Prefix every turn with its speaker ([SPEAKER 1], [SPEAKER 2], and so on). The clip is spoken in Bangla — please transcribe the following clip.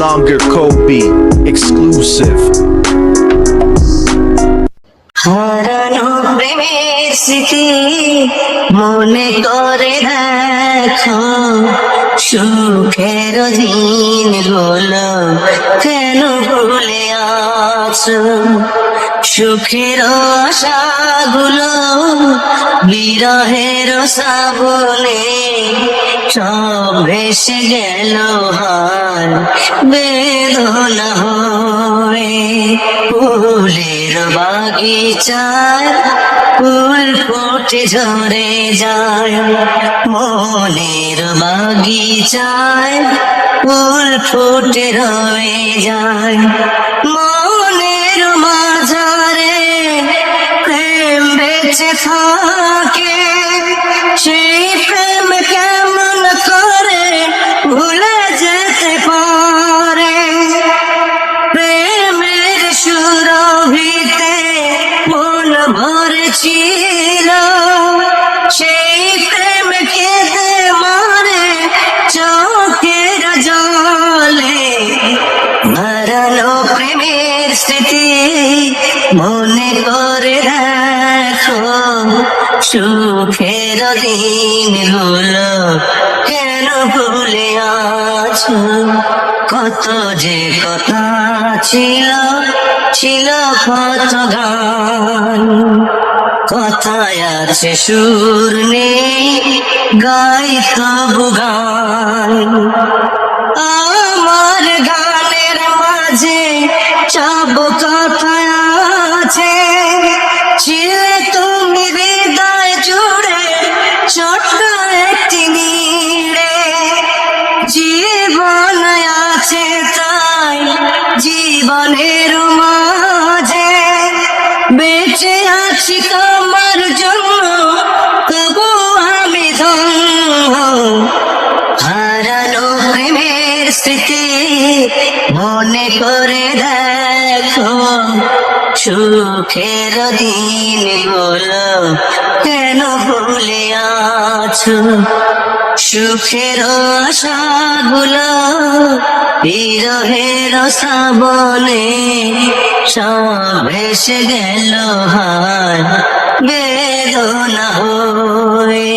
[SPEAKER 1] longer Kobe exclusive.
[SPEAKER 2] হারানো প্রেমের স্মৃতি মনে করে দেখো, সুখের দিনগুলো কেন ভুলে আছো, সুখের আশাগুলো বিরহের শ্রাবণে সব ভেসে গেল হার বেদনা হয়ে। ফুলের বাগিচায় ফুল ফুটে ঝরে যায়, মনের বাগিচায় ফুল ফুটে রয়ে যায়, মনের মাঝারে প্রেম বেঁচে থাকে, সেই প্রেম কেমন করে ভুলে যেতে পারে। প্রেমের সুরভিতে মন ভরেছিল, সেই প্রেম কেঁদে মারে চোখের জলে। হারানো প্রেমের স্মৃতি মনে করে দেখো, সুখের দিনগুলো কেন ভুলে আছো। কত যে কথা ছিল, ছিল কত গান, কথায় আছে সুর নেই গাই তবু গান। আমার গানের মাঝে সব কথা আছে, ছিলে তুমি হৃদয় জুড়ে ছোট্ট একটি নীড়ে। জীবন আছে তাই জীবনের মাঝে, বেঁচে আছি তোমার জন্য তবু আমি ধন্য। হারানো প্রেমের স্মৃতি মনে করে দেখো, সুখের দিনগুলো কেন ভুলে আছো, সুখের আশাগুলো বিরহের শ্রাবণে সব ভেসে গেল হায় বেদনা হয়ে।